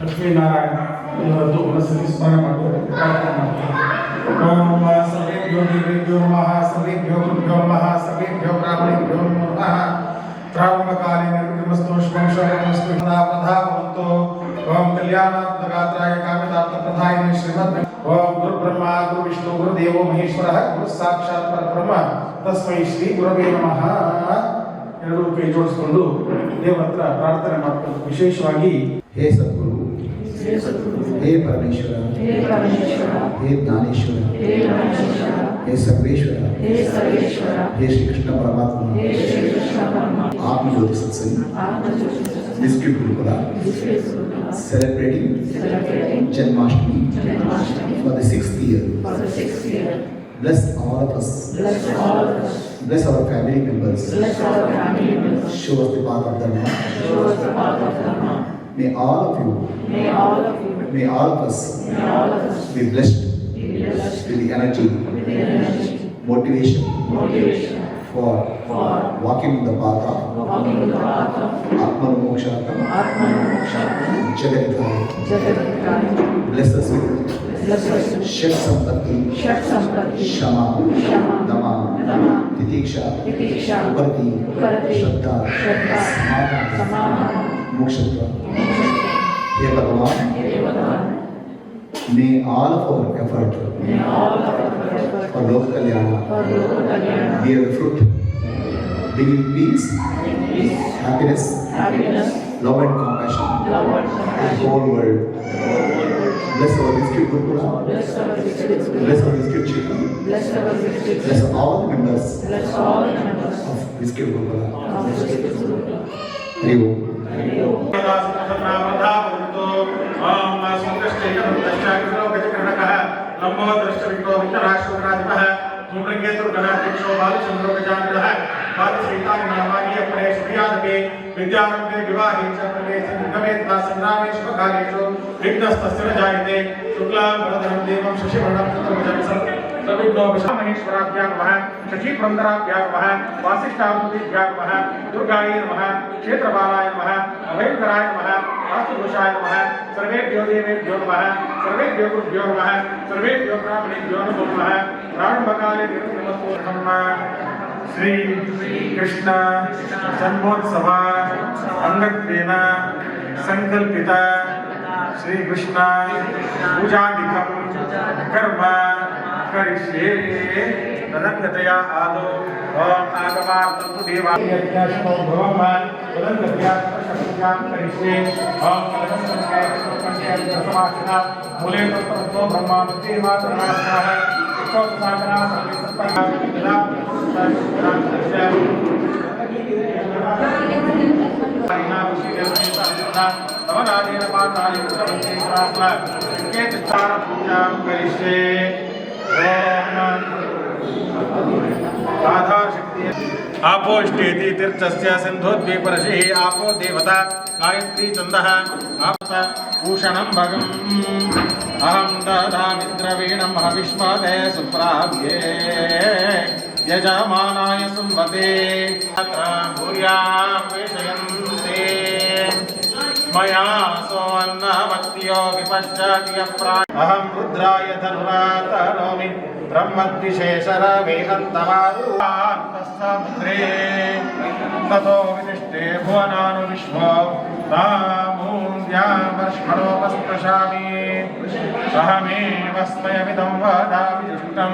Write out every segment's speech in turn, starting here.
ಲಕ್ಷ್ಮೀನಾರಾಯಣ ಇವರದ್ದು ಮನಸ್ಸಲ್ಲಿ ಸ್ಮರಣೆ ಮಾಡಬೇಕು. ಓಂ ಸರ್ವೇಭ್ಯೋ ದೇವೇಭ್ಯೋ ನಮಃ, ಸರ್ವೇಭ್ಯೋ ಗುರುಭ್ಯೋ ನಮಃ, ಸರ್ವೇಭ್ಯೋ ಬ್ರಾಹ್ಮಣೇಭ್ಯೋ ನಮಃ. ಪ್ರಾರಂಭಕಾಲೇ ನಿರ್ಮಸ್ತೋ ಶ್ವಂಶವಸ್ತು ಪ್ರಧಾಭವಂತೋ. ಓಂ ಕಲ್ಯಾಣಾತ್ಮಗಾತ್ರಾಯ ಕಾಮಿತಾರ್ಥಪ್ರದಾಯಿನಿ ಶ್ರೀಮದ್. ಓಂ ಗುರು ಬ್ರಹ್ಮ ಗುರು ವಿಷ್ಣು ಗುರುದೇವೋ ಮಹೇಶ್ವರಃ ಗುರು ಸಾಕ್ಷಾತ್ ಪರಬ್ರಹ್ಮ ತಸ್ಮೈ ಶ್ರೀ ಗುರವೇ ನಮಃ. ಎರಡು ಕೈ ಜೋಡಿಸಿಕೊಂಡು ದೇವರ ಹತ್ರ ಪ್ರಾರ್ಥನೆ ಮಾಡ್ಕೊಂಡು ವಿಶೇಷವಾಗಿ हे सद्गुरु, हे परमेश्वर, हे ज्ञानेश्वर, हे सर्वेश्वर, हे श्री कृष्ण परमात्मा, आत्मज्योति सत्संग district गुरुकुला celebrating Janmashtami for the 6th year. Bless all of us. Bless our family members. Show us the path of Dharma. May all of you, may all of us be blessed with the energy, motivation for walking the path of Atma-mokshartham, Jagadikaya. Bless us with Shat Sampatti, Shama, Dama, Titiksha, Uparati, Shraddha, Samana, Mokshatva. Hey Bhagavan, may all of our effort for Loka Kalyana bear fruit, bringing peace, happiness, love and compassion to the whole world. Bless our district Gurukula, bless our district Chief, bless all the members of district Gurukula. Hari Om. विद्यारंभे विवाहे च प्रवेशे निगमेत्ता संग्रामेषु कालेषु विघ्नस्तस्य न जायते शुक्लांबरधरं देवं शशिवर्णं चतुर्भुजं सर्वविघ्नो महेश्वराभ्यां नमः, शचीपुरन्दराभ्यां नमः, वासिष्ठाभूतिभ्यां नमः, दुर्गायै नमः, क्षेत्रपालाय नमः, अभयंकराय नमः, वास्तुदोषाय नमः. सर्वेभ्यो देवेभ्यो नमः, सर्वेभ्यो गुरुभ्यो नमः, सर्वेभ्यो ब्राह्मणेभ्यो नमो नमः. प्रारंभकाले नमः. श्री कृष्ण जन्मोत्सव अंगत्वेन संकल्पित श्री कृष्ण पूजादिकं कर्म करिष्ये. तदन्यतया आदौ ओम आगमार्थं तु देवायज्ञाशो भवम् तदन्यतया पूजां करिष्ये. ओम तदन्यतया मूले तत्त्वो ब्रह्मानुदेवा तन्मानः साधना सर्वे सत्ता आपो इष्टेति तीर्थस्य सिन्धोद्वीपरशिः आपो देवता गायत्री छन्दः आपता भूषणं भगम् अहं ददामि द्रवीणं हविष्मदे सुप्राभ्ये यजमानाय सुमते भूयां वेशयन्ते मया सोऽन्नमत्यो विपश्चाति अहं रुद्राय धर्मा तनोमि ब्रह्मद्विशेषरवेहन्तमारुन्तस्समुद्रे ततो विनिष्टे भुवनानु विश्वो तामूर्ध्यामर्ष्मणोपस्पृशामि अहमेव स्मयमिदं वदामि जुष्टं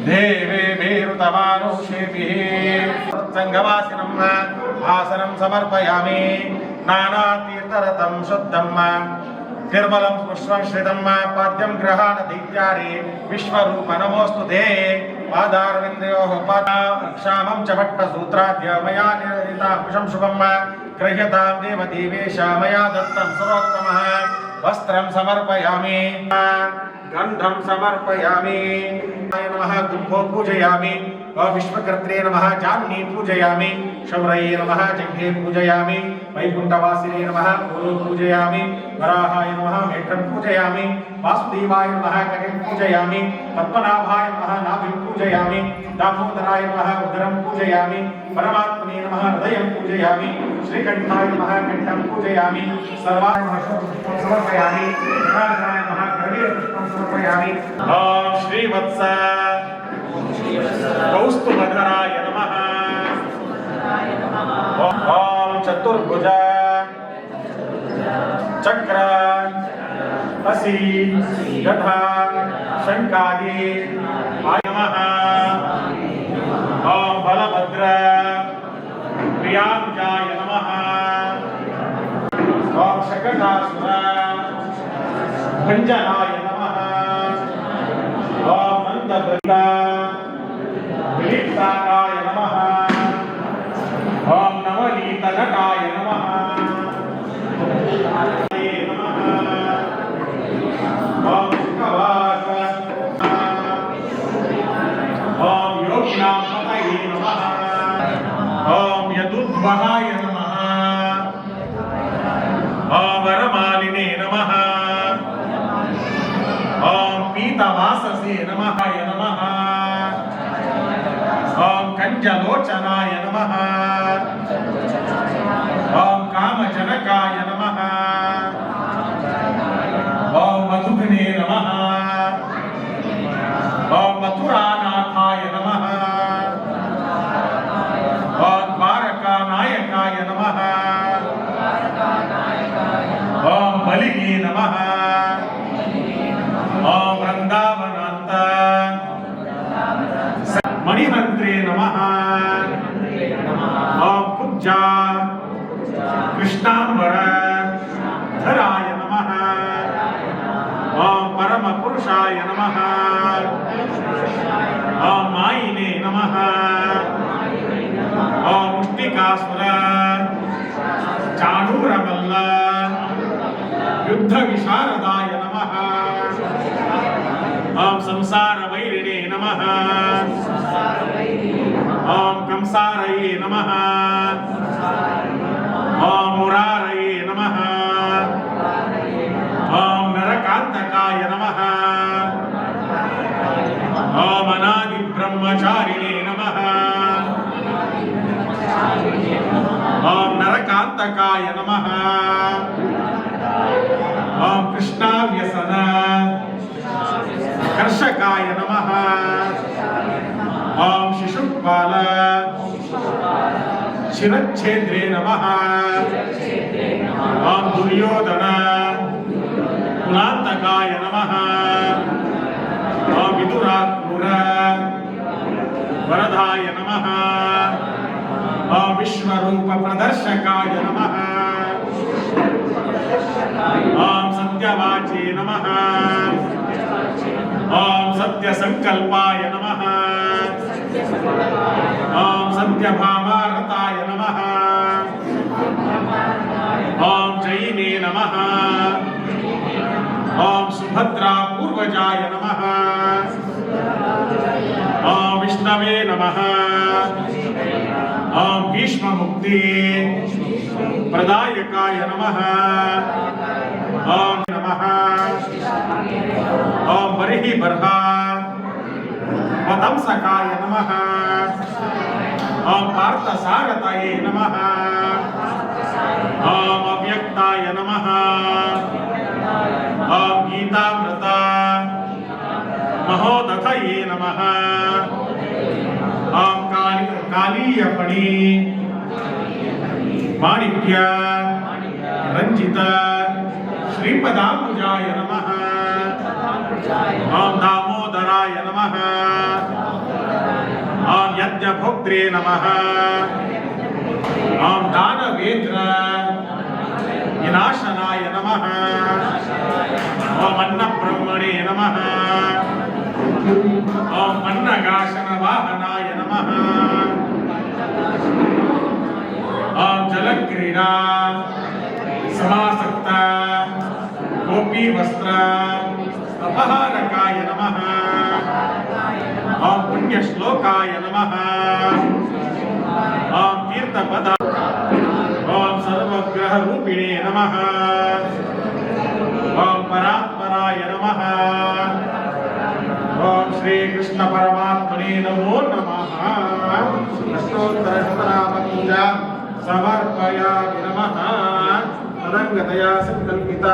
देवेभिरुतमानुषेभिः. सत्सङ्गवासिनम् आसनं समर्पयामि नानातीर्थरतं शुद्धं निर्मलं पुष्पं श्रितं पाद्यं ग्रहाण दैत्यारे विश्वरूप नमोऽस्तु ते. पादारविन्दयोः पादाक्षामं च भट्टसूत्राद्य मया निर्णीतां शुभं गृह्यतां देवदेवेश मया दत्तं सर्वोत्तमः वस्त्रं समर्पयामि गन्धं समर्पयामि नमः गुम्फो पूजयामि विश्वकर्त्रे नमः जाह्नवी पूजयामि शौरये नमः जङ्घे पूजयामि वैकुण्ठवासिने नमः गुरु पूजयामि वराहाय नमः मेढ्रं पूजयामि वासुदेवाय नमः कटिं पूजयामि पद्मनाभाय नमः नाभिं पूजयामि दामोदराय नमः उदरं पूजयामि परमात्मने नमः हृदयं पूजयामि श्रीकण्ठाय नमः कण्ठं पूजयामि सर्वाय नमः पुष्पं समर्पयामि नारायणाय नमः कर्णे पुष्पं समर्पयामि ॐ श्रीवत्स कौस्तुभधराय नमः ॐ चतुर्भुज चक्र असि गधा शङ्कादि नमः ॐ बलभद्र प्रियानुजाय नमः ॐ शकटासुर भञ्जनाय नमः ॐ नन्दवृन्दा विलिप्ताय नमः ॐ नवनीतनटाय नमः ॐ सुखवास ॐ योगिनां पतये नमः ॐ यदुद्वहाय नमः ॐ वरमालिने नमः ॐ पीतवाससे नमः ॐ कञ्जलोचनाय नमः ॐ कामजनकाय नमः ॐ मधुघ्ने नमः ॐ मथुरानाथाय नमः ॐ द्वारकानायकाय नमः ॐ बलिगे नमः ॐ वृन्दावनान्त मणिमन्त्रे नमः ॐ कुब्जा कृष्णाम्बर धराय नमः ॐ परमपुरुषाय नमः ॐ मायिने नमः ॐ मुष्टिकासुर चाणूरमल्ल युद्धविशारदाय नमः ॐ संसारवैरिणे नमः ॐ कंसारये नमः ॐ मुरारये नमः ॐ नरकान्तकाय नमः ॐ अनादिब्रह्मचारिणे नमः ॐ नरकान्तकाय नमः ॐ कृष्णाव्यसन कर्षकाय नमः ॐ शिशुपाल शिरच्छेद्रे नमः ॐ दुर्योधन कुलान्तकाय नमः ॐ विदुराक्रूर वरदाय नमः ॐ विश्वरूप प्रदर्शकाय नमः ॐ सत्यवाचे नमः ॐ सत्यसंकल्पाय नमः ॐ सत्यभामारताय नमः ॐ जयिने नमः ॐ सुभद्रा पूर्वजाय नमः ॐ विष्णवे नमः ॐ भीष्ममुक्ति प्रदायकाय नमः ॐ नमः ॐ बर्हिबर्हा वतंसकाय नमः ॐ पार्थसारथये नमः ॐ अव्यक्ताय नमः ॐ गीतामृत महोदधये नमः ॐ कालीयफणी माणिक्य रंजित श्रीपदाम्बुजाय नमः ॐ दामोदराय नमः ॐ यज्ञभोक्त्रे नमः ॐ दानवेन्द्र विनाशनाय नमः ॐ अन्नब्रह्मणे नमः ಓಂ ಅನ್ನಗಾಶನ ವಾಹನಾಯ ನಮಃ. ಓಂ ಜಲಕ್ರೀಡಾ ಸಮಾಸಕ್ತ ಗೋಪಿ ವಸ್ತ್ರ ಅಪಹಾರಕಾಯ ನಮಃ. ಓಂ ಪುಣ್ಯಶ್ಲೋಕಾಯ ನಮಃ. ಓಂ ತೀರ್ಥಪದ. ಓಂ ಸರ್ವಗ್ರಹ ರೂಪಿಣೇ ನಮಃ. ಓಂ ಪರಾತ್ಪರಾಯ ನಮಃ. ಓಂ ಶ್ರೀ ಕೃಷ್ಣ ಪರಮಾತ್ಮನೇ ನಮೋ ನಮಃ. ಅಷ್ಟೋತ್ತರ ಶತನಾಮಪೂಜ ಸಮರ್ಪಯಾಮಿ ನಮಃ. ತದಂಗತಯಾ ಸಂಕಲ್ಪಿತ.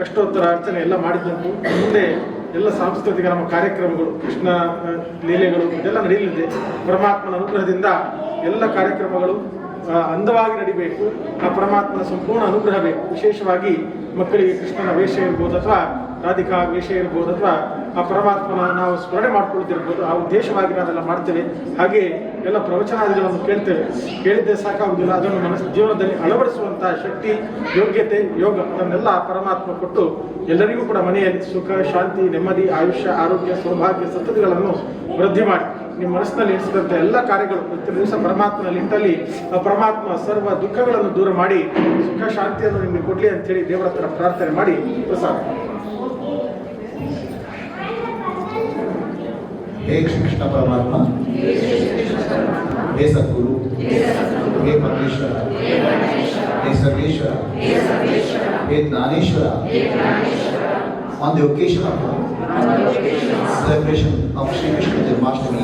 ಅಷ್ಟೋತ್ತರ ಅರ್ಚನೆ ಎಲ್ಲ ಮಾಡಿದಂತು ಮುಂದೆ ಎಲ್ಲ ಸಾಂಸ್ಕೃತಿಕ ನಮ್ಮ ಕಾರ್ಯಕ್ರಮಗಳು ಕೃಷ್ಣ ಲೀಲೆಗಳು ಇದೆಲ್ಲ ನಡೆಯಲಿದೆ. ಪರಮಾತ್ಮನ ಅನುಗ್ರಹದಿಂದ ಎಲ್ಲ ಕಾರ್ಯಕ್ರಮಗಳು ಅಂದವಾಗಿ ನಡಿಬೇಕು. ಆ ಪರಮಾತ್ಮನ ಸಂಪೂರ್ಣ ಅನುಗ್ರಹ ಬೇಕು. ವಿಶೇಷವಾಗಿ ಮಕ್ಕಳಿಗೆ ಕೃಷ್ಣನ ವೇಷ ಇರ್ಬೋದು ಅಥವಾ ರಾಧಿಕಾ ವೇಷ ಇರ್ಬೋದು ಅಥವಾ ಆ ಪರಮಾತ್ಮನ ನಾವು ಸ್ಮರಣೆ ಮಾಡ್ಕೊಳ್ತಿರ್ಬೋದು. ಆ ಉದ್ದೇಶವಾಗಿ ನಾವೆಲ್ಲ ಮಾಡ್ತೇವೆ. ಹಾಗೆ ಎಲ್ಲ ಪ್ರವಚನಾದಿಗಳನ್ನು ಕೇಳಿದ್ದೇ ಸಾಕಾಗುವುದಿಲ್ಲ. ಅದನ್ನು ಮನಸ್ಸು ಜೀವನದಲ್ಲಿ ಅಳವಡಿಸುವಂತಹ ಶಕ್ತಿ, ಯೋಗ್ಯತೆ, ಯೋಗ ಅದನ್ನೆಲ್ಲ ಪರಮಾತ್ಮ ಕೊಟ್ಟು ಎಲ್ಲರಿಗೂ ಕೂಡ ಮನೆಯಲ್ಲಿ ಸುಖ, ಶಾಂತಿ, ನೆಮ್ಮದಿ, ಆಯುಷ್ಯ, ಆರೋಗ್ಯ, ಸೌಭಾಗ್ಯ, ಸತ್ತದಿಗಳನ್ನು ವೃದ್ಧಿ ಮಾಡಿ ನಿಮ್ಮ ಮನಸ್ಸಿನಲ್ಲಿ ಎನಿಸಿದಂಥ ಎಲ್ಲ ಕಾರ್ಯಗಳು ಇವತ್ತಿನ ದಿವಸ ಪರಮಾತ್ಮನ ನಿಟ್ಟಲ್ಲಿ ಆ ಪರಮಾತ್ಮ ಸರ್ವ ದುಃಖಗಳನ್ನು ದೂರ ಮಾಡಿ ಸುಖ ಶಾಂತಿಯನ್ನು ನಿಮಗೆ ಕೊಡಲಿ ಅಂತೇಳಿ ದೇವರ ಹತ್ರ ಪ್ರಾರ್ಥನೆ ಮಾಡಿ ಪ್ರಸಾದ. हे कृष्ण परमात्मा, हे सद्गुरु, हे परमेश्वर, हे सर्वेश्वर, हे Dnyaneshwar, on the occasion of celebration of Shri Krishna Janmashtami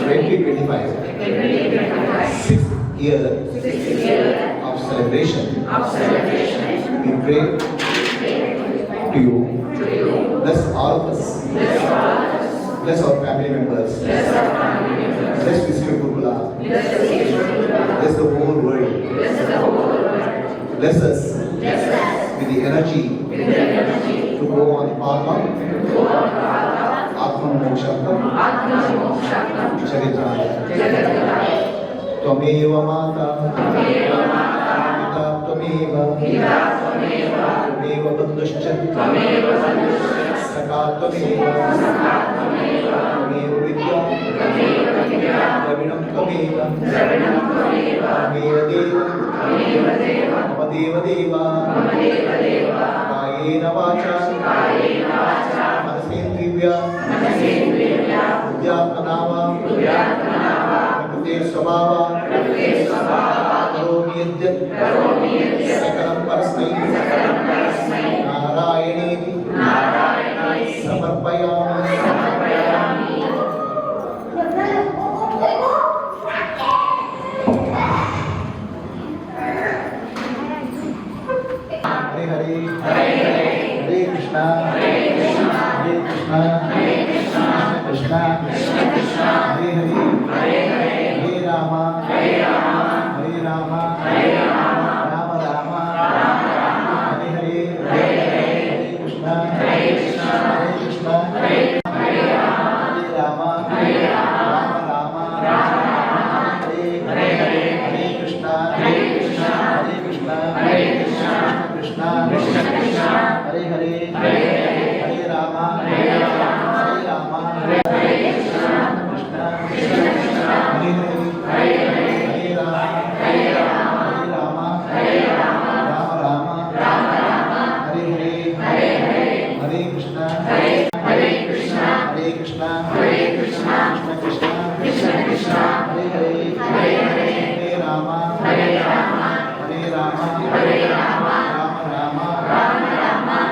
2025, 6th year of celebration, we pray to you, bless all of us, bless our family members, bless Vishnu Gurukula, bless the whole world, bless us with the energy to go on the path of Atma Mokshakam Charitraya. Tvameva Mata Pita Tvameva Tvameva Bandhuscha Saka Tvameva Tvameva Vidya Dravinam Tvameva Tvameva Deva Mama Deva Deva Kayena Vacha Manasendrivya Buddhyatmanava Prakriti Swabhava Karomi Yajat Sakalam Parasmai Narayaneti Samarpayami. Hare Hare Hare Krishna Hare Krishna Krishna Krishna Hare Hare Hare Rama Hare Rama Rama Rama Hare Hare Hare Krishna Hare Krishna Hare Rama Rama Hare Hare Krishna Hare Krishna Krishna Krishna Hare Hare Hare Rama Hare Rama Hare Krishna Krishna Hare Hare Hare Rama Rama Hare Hare Hare Krishna Hare Krishna Krishna Krishna Hare Hare Hare Rama Hare Rama Rama Rama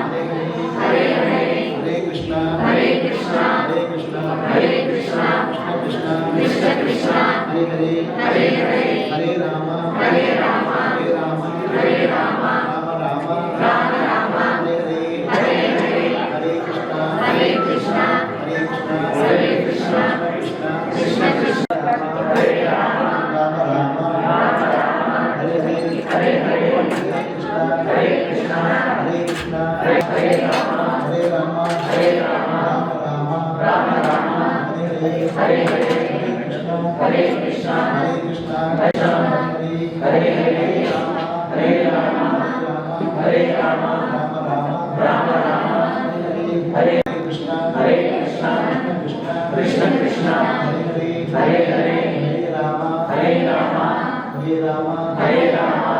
Hare Hare Hare Krishna Krishna Krishna Krishna Hare Hare Hare Rama Rama Rama Hare Hare Hare Krishna Krishna Krishna Krishna Rama Rama Hare Hare Hare Krishna Hare Rama Rama Rama Hare Hare Krishna Hare Rama Rama Hare Krishna Krishna Hare Rama Rama Hare Rama